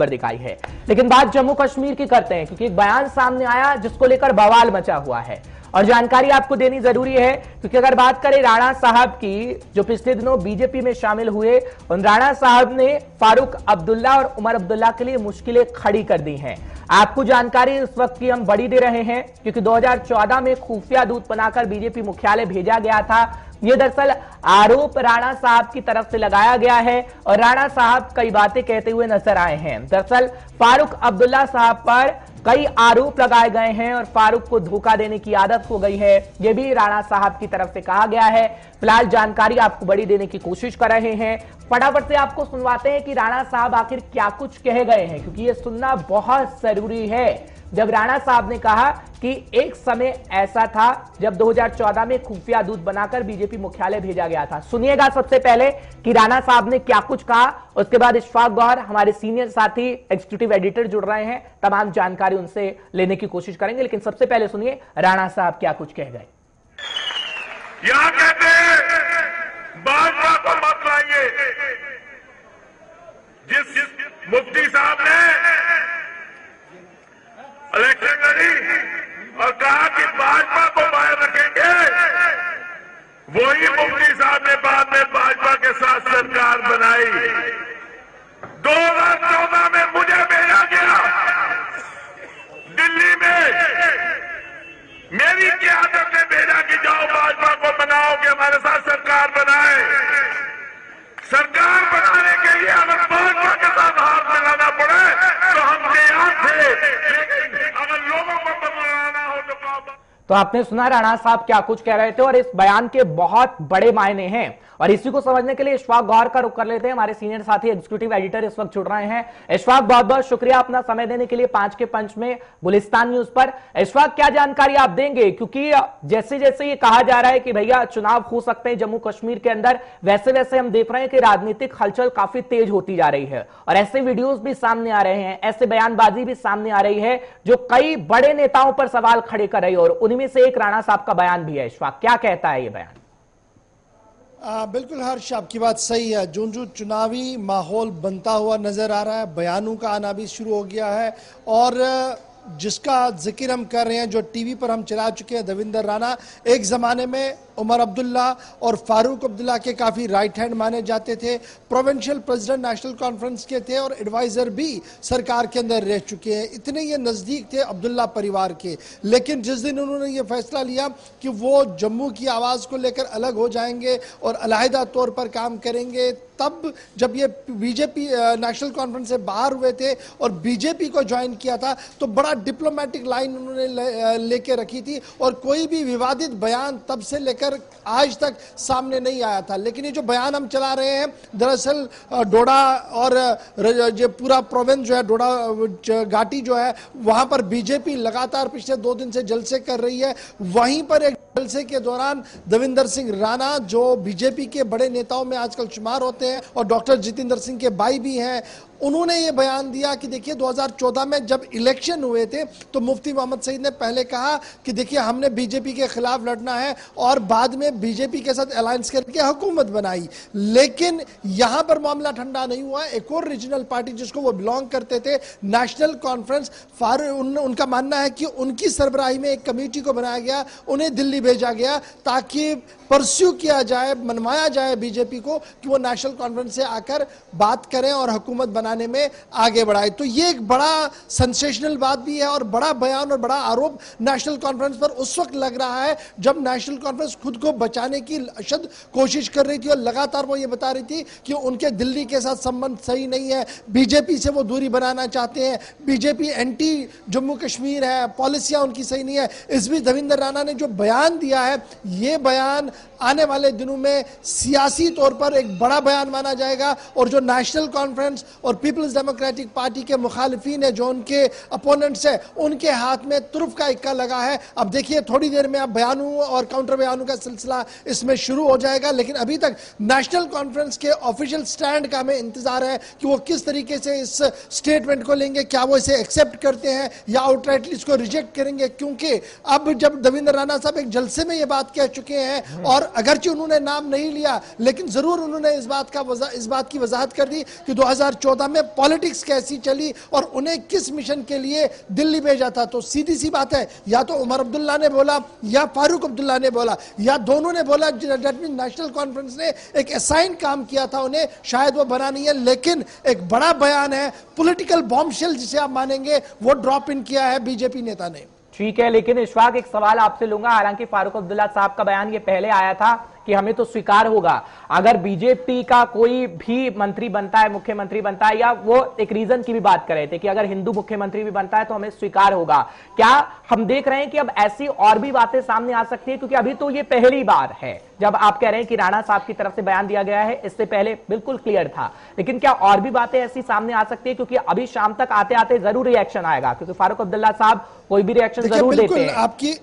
खबर दिखाई है। लेकिन बात जम्मू कश्मीर की करते हैं, क्योंकि एक बयान सामने आया जिसको लेकर बवाल मचा हुआ है और जानकारी आपको देनी जरूरी है। क्योंकि अगर बात करें राणा साहब की, जो पिछले दिनों बीजेपी में शामिल हुए, उन राणा साहब ने फारूक अब्दुल्ला और उमर अब्दुल्ला के लिए मुश्किलें खड़ी कर दी हैं। आपको जानकारी इस वक्त की हम बड़ी दे रहे हैं, क्योंकि 2014 में खुफिया दूत बनाकर बीजेपी मुख्यालय भेजा गया था। यह दरअसल आरोप राणा साहब की तरफ से लगाया गया है और राणा साहब कई बातें कहते हुए नजर आए हैं। दरअसल फारूक अब्दुल्ला साहब पर कई आरोप लगाए गए हैं और फारूक को धोखा देने की आदत हो गई है, यह भी राणा साहब की तरफ से कहा गया है। फिलहाल जानकारी आपको बड़ी देने की कोशिश कर रहे हैं। फटाफट से आपको सुनवाते हैं कि राणा साहब आखिर क्या कुछ कह गए हैं, क्योंकि यह सुनना बहुत जरूरी है। जब राणा साहब ने कहा कि एक समय ऐसा था जब 2014 में खुफिया दूत बनाकर बीजेपी मुख्यालय भेजा गया था। सुनिएगा सबसे पहले कि राणा साहब ने क्या कुछ कहा, उसके बाद इशफाक गौहर हमारे सीनियर साथी एग्जीक्यूटिव एडिटर जुड़ रहे हैं, तमाम जानकारी उनसे लेने की कोशिश करेंगे। लेकिन सबसे पहले सुनिए राणा साहब क्या कुछ कह गए। यहां कहते हैं भाजपा को मत लाइए। जिस मुफ्ती साहब ने इलेक्शन लड़ी और कहा कि भाजपा को बाहर रखेंगे, वही मुफ्ती साहब ने बाद में भाजपा के साथ सरकार बनाई। 2014 में मुझे भेजा गया दिल्ली में, मेरी क़यादत ने भेजा कि जाओ भाजपा को बनाओ कि हमारे साथ सरकार बनाए। सरकार बनाने के लिए अगर भाजपा के साथ हाथ मिलाना पड़े तो हम तैयार थे, लेकिन अगर लोगों को बनाना हो तो आपने सुना राणा साहब क्या कुछ कह रहे थे और इस बयान के बहुत बड़े मायने हैं। और इसी को समझने के लिए इशफाक गौहर का रुख कर लेते हैं। हमारे सीनियर साथी एग्जीक्यूटिव एडिटर इस वक्त जुड़ रहे हैं। इशफाक, बहुत बहुत शुक्रिया अपना समय देने के लिए 5 के पंच में गुलिस्तान न्यूज पर। इशफाक, क्या जानकारी आप देंगे, क्योंकि जैसे जैसे ये कहा जा रहा है कि भैया चुनाव हो सकते हैं जम्मू कश्मीर के अंदर, वैसे वैसे हम देख रहे हैं कि राजनीतिक हलचल काफी तेज होती जा रही है और ऐसे वीडियोज भी सामने आ रहे हैं, ऐसे बयानबाजी भी सामने आ रही है जो कई बड़े नेताओं पर सवाल खड़े कर रही है और उनमें से एक राणा साहब का बयान भी है। इशफाक, क्या कहता है ये बयान? बिल्कुल हर्ष, आपकी बात सही है। जो चुनावी माहौल बनता हुआ नजर आ रहा है, बयानों का आना भी शुरू हो गया है और जिसका जिक्र हम कर रहे हैं, जो टीवी पर हम चला चुके हैं, देवेंद्र राणा एक जमाने में उमर अब्दुल्ला और फारूक अब्दुल्ला के काफ़ी राइट हैंड माने जाते थे, प्रोविंशियल प्रेसिडेंट नेशनल कॉन्फ्रेंस के थे और एडवाइज़र भी सरकार के अंदर रह चुके हैं। इतने ये नज़दीक थे अब्दुल्ला परिवार के। लेकिन जिस दिन उन्होंने ये फैसला लिया कि वो जम्मू की आवाज़ को लेकर अलग हो जाएंगे और अलहदा तौर पर काम करेंगे, तब जब ये बीजेपी नेशनल कॉन्फ्रेंस से बाहर हुए थे और बीजेपी को ज्वाइन किया था, तो बड़ा डिप्लोमेटिक लाइन उन्होंने लेके रखी थी और कोई भी विवादित बयान तब से लेकर आज तक सामने नहीं आया था। लेकिन ये जो बयान हम चला रहे हैं, दरअसल डोडा और जो पूरा प्रोविंस जो है, डोडा घाटी जो है, वहां पर बीजेपी लगातार पिछले 2 दिन से जलसे कर रही है। वहीं पर एक जलसे के दौरान देवेंद्र सिंह राणा, जो बीजेपी के बड़े नेताओं में आजकल शुमार होते हैं और डॉक्टर जितेंद्र सिंह के भाई भी हैं, उन्होंने ये बयान दिया कि देखिए 2014 में जब इलेक्शन हुए थे तो मुफ्ती मोहम्मद सईद ने पहले कहा कि देखिए हमने बीजेपी के खिलाफ लड़ना है और बाद में बीजेपी के साथ अलायंस करके हुकूमत बनाई। लेकिन यहां पर मामला ठंडा नहीं हुआ। एक और रीजनल पार्टी जिसको वो बिलोंग करते थे, नेशनल कॉन्फ्रेंस, उनका मानना है कि उनकी सरबराही में एक कमेटी को बनाया गया, उन्हें दिल्ली भेजा गया ताकि परस्यू किया जाए, मनवाया जाए बीजेपी को कि वो नेशनल कॉन्फ्रेंस से आकर बात करें और हुकूमत बनाने में आगे बढ़ाए। तो ये एक बड़ा सेंसेशनल बात भी है और बड़ा बयान और बड़ा आरोप नेशनल कॉन्फ्रेंस पर उस वक्त लग रहा है जब नेशनल कॉन्फ्रेंस खुद को बचाने की अशद कोशिश कर रही थी और लगातार वो ये बता रही थी कि उनके दिल्ली के साथ संबंध सही नहीं है, बीजेपी से वो दूरी बनाना चाहते हैं, बीजेपी एंटी जम्मू कश्मीर है, पॉलिसियां उनकी सही नहीं है। इस बीच देवेंद्र राणा ने जो बयान दिया है, ये बयान आने वाले दिनों में सियासी तौर पर एक बड़ा बयान माना जाएगा और जो नेशनल कॉन्फ्रेंस और पीपल्स डेमोक्रेटिक पार्टी के मुखालिफिन है, जो उनके अपोनेंट्स है, उनके हाथ में तुर्फ का इक्का लगा है। अब देखिए थोड़ी देर में अब बयानों और काउंटर बयानों का सिलसिला इसमें शुरू हो जाएगा, लेकिन अभी तक नेशनल कॉन्फ्रेंस के ऑफिशियल स्टैंड का हमें इंतजार है कि वो किस तरीके से इस स्टेटमेंट को लेंगे। क्या वो इसे एक्सेप्ट करते हैं या आउटराइटली इसको रिजेक्ट करेंगे, क्योंकि अब जब देवेंद्र राणा साहब एक जलसे में ये बात कह चुके हैं, और अगरचे उन्होंने नाम नहीं लिया लेकिन जरूर उन्होंने इस बात की वजाहत कर दी कि 2014 में पॉलिटिक्स कैसी चली और उन्हें किस मिशन के लिए दिल्ली भेजा था। तो सीधी सी बात है, या तो उमर अब्दुल्ला ने बोला या फारूक अब्दुल्ला ने बोला या दोनों ने बोला। नेशनल कॉन्फ्रेंस ने एक असाइन काम किया था उन्हें, शायद वो बना नहीं है, लेकिन एक बड़ा बयान है, पॉलिटिकल बॉम्बशेल जिसे आप मानेंगे, वो ड्रॉप इन किया है बीजेपी नेता ने। ठीक है, लेकिन इशफाक एक सवाल आपसे लूंगा। हालांकि फारूक अब्दुल्ला साहब का बयान ये पहले आया था कि हमें तो स्वीकार होगा अगर बीजेपी का कोई भी मंत्री बनता है, मुख्यमंत्री बनता है, या वो एक रीजन की भी बात कर रहे थे कि अगर हिंदू मुख्यमंत्री भी बनता है तो हमें स्वीकार होगा। क्या हम देख रहे हैं कि अब ऐसी और भी बातें सामने आ सकती है? क्योंकि अभी तो ये पहली बार है जब आप कह रहे हैं कि राणा साहब की तरफ से बयान दिया गया है, इससे पहले बिल्कुल क्लियर था, लेकिन क्या और भी बातें ऐसी सामने आ सकती है? क्योंकि अभी शाम तक आते आते जरूर रिएक्शन आएगा, क्योंकि फारूक अब्दुल्ला साहब कोई भी रिएक्शन जरूर देते हैं।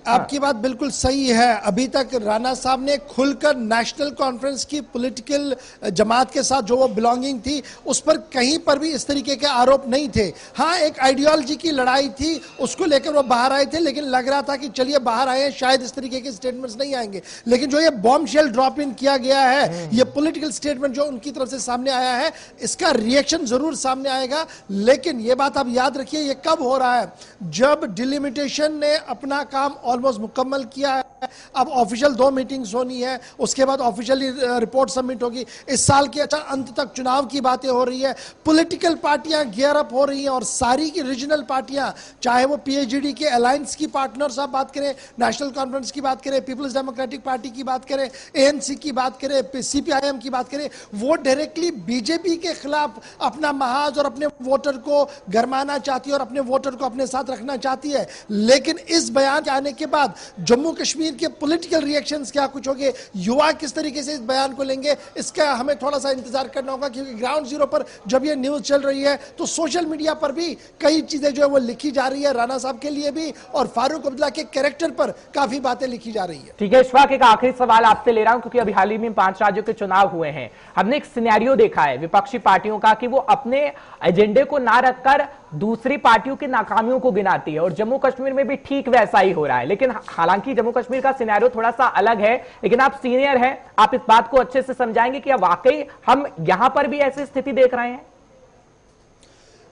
आपकी बात बिल्कुल सही है। अभी तक राणा साहब ने खुलकर नेशनल कॉन्फ्रेंस की पॉलिटिकल जमात के साथ जो वो बिलोंगिंग थी उस पर कहीं पर भी इस तरीके के आरोप नहीं थे। हाँ, एक आइडियोलॉजी की लड़ाई थी, उसको लेकर वो बाहर आए थे, लेकिन लग रहा था कि चलिए बाहर आए, शायद इस तरीके के स्टेटमेंट्स नहीं आएंगे। लेकिन जो ये बॉम्बशेल ड्रॉप इन किया गया है, ये पॉलिटिकल स्टेटमेंट जो उनकी तरफ से सामने आया है, इसका रिएक्शन जरूर सामने आएगा। लेकिन ये बात आप याद रखिए, ये कब हो रहा है? जब डिलिमिटेशन ने अपना काम ऑलमोस्ट मुकम्मल किया है, अब ऑफिशियल 2 मीटिंग्स होनी है, उसके बाद ऑफिशियली रिपोर्ट सबमिट होगी। इस साल के अंत तक चुनाव की बातें हो रही है, पॉलिटिकल पार्टियां गियर अप हो रही हैं, और सारी की रीजनल पार्टियां, चाहे वो पीएचडी के अलायंस की पार्टनर्स आप बात करें, नेशनल कॉन्फ्रेंस की बात करें, पीपल्स डेमोक्रेटिक पार्टी की बात करें, एएनसी की बात करें, सीपीआईएम की बात करें, वो डायरेक्टली बीजेपी के खिलाफ अपना महाज और अपने वोटर को गरमाना चाहती है और अपने वोटर को अपने साथ रखना चाहती है। लेकिन इस बयान के आने के बाद जम्मू कश्मीर के पॉलिटिकल रिएक्शंस क्या कुछ होंगे, युवा किस तरीके से इस बयान को लेंगे, इसका हमें थोड़ा सा इंतजार करना होगा। क्योंकि ग्राउंड जीरो पर जब ये न्यूज चल रही है तो सोशल मीडिया पर भी कई चीजें जो है वो लिखी जा रही है, राणा साहब के लिए भी और फारूक अब्दुल्ला के कैरेक्टर पर काफी बातें लिखी जा रही है। ठीक है इशफाक, एक आखिरी सवाल आपसे ले रहा हूं, क्योंकि अभी हाल ही में 5 राज्यों के चुनाव हुए हैं। हमने एक सिनेरियो देखा है विपक्षी पार्टियों का कि वो अपने एजेंडे को ना रखकर दूसरी पार्टियों की नाकामियों को गिनाती है, और जम्मू कश्मीर में भी ठीक वैसा ही हो रहा है। लेकिन हालांकि जम्मू कश्मीर का सिनेरियो थोड़ा सा अलग है, लेकिन आप सीनियर हैं, आप इस बात को अच्छे से समझाएंगे कि वाकई हम यहां पर भी ऐसी स्थिति देख रहे हैं?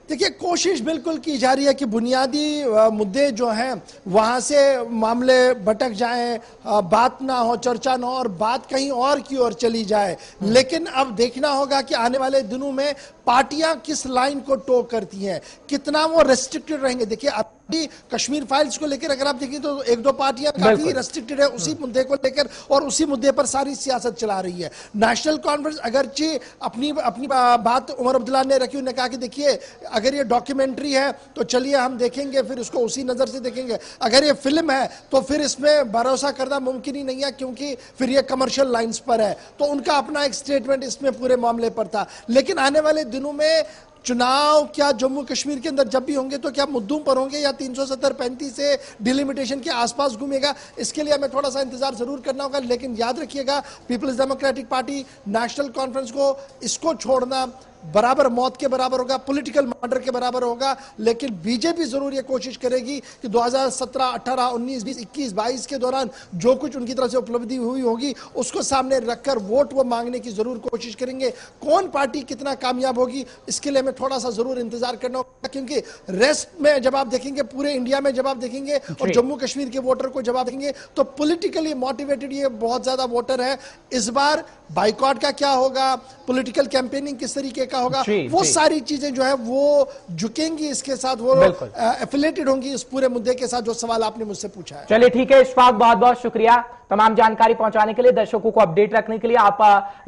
देखिए, कोशिश बिल्कुल की जा रही है कि बुनियादी मुद्दे जो हैं वहां से मामले भटक जाएं, बात ना हो, चर्चा ना हो और बात कहीं और की ओर चली जाए। लेकिन अब देखना होगा कि आने वाले दिनों में पार्टियां किस लाइन को टो करती हैं, कितना वो रेस्ट्रिक्टेड रहेंगे। देखिए, अभी कश्मीर फाइल्स को लेकर अगर आप देखें तो 1-2 पार्टियां काफी रेस्ट्रिक्टेड है उसी मुद्दे को लेकर, और उसी मुद्दे पर सारी सियासत चला रही है। नेशनल कॉन्फ्रेंस अगरचे अपनी बात उमर अब्दुल्ला ने रखी, उन्होंने कहा कि देखिए, अगर ये डॉक्यूमेंट्री है तो चलिए हम देखेंगे, फिर उसको उसी नजर से देखेंगे। अगर ये फिल्म है तो फिर इसमें भरोसा करना मुमकिन ही नहीं है, क्योंकि फिर ये कमर्शियल लाइंस पर है। तो उनका अपना एक स्टेटमेंट इसमें पूरे मामले पर था। लेकिन आने वाले दिनों में चुनाव क्या जम्मू कश्मीर के अंदर जब भी होंगे तो क्या मुद्दों पर होंगे या 370-35 से डिलिमिटेशन के आसपास घूमेगा, इसके लिए हमें थोड़ा सा इंतजार जरूर करना होगा। लेकिन याद रखिएगा, पीपल्स डेमोक्रेटिक पार्टी, नेशनल कॉन्फ्रेंस को इसको छोड़ना बराबर मौत के बराबर होगा, पॉलिटिकल मर्डर के बराबर होगा। लेकिन बीजेपी जरूर ये कोशिश करेगी कि 2017, 18, 19, 20, 21, 22 के दौरान जो कुछ उनकी तरफ से उपलब्धि हुई होगी उसको सामने रखकर वोट वो मांगने की जरूर कोशिश करेंगे। कौन पार्टी कितना कामयाब होगी, इसके लिए हमें थोड़ा सा जरूर इंतजार करना होगा, क्योंकि रेस्ट में जब आप देखेंगे, पूरे इंडिया में जब आप देखेंगे और जम्मू कश्मीर के वोटर को जब आप देखेंगे तो पॉलिटिकली मोटिवेटेड ये बहुत ज्यादा वोटर है। इस बार बाइकॉट का क्या होगा, पॉलिटिकल कैंपेनिंग किस तरीके का होगा, वो सारी चीजें जो है वो झुकेंगी इसके साथ, वो एफिलेटेड होंगी इस पूरे मुद्दे के साथ जो सवाल आपने मुझसे पूछा है। चलिए ठीक है इशफाक, बहुत बहुत शुक्रिया तमाम जानकारी पहुंचाने के लिए, दर्शकों को अपडेट रखने के लिए। आप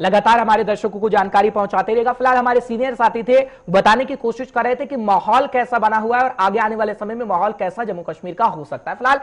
लगातार हमारे दर्शकों को जानकारी पहुंचाते रहिएगा। फिलहाल हमारे सीनियर साथी थे, बताने की कोशिश कर रहे थे कि माहौल कैसा बना हुआ है और आगे आने वाले समय में माहौल कैसा जम्मू कश्मीर का हो सकता है। फिलहाल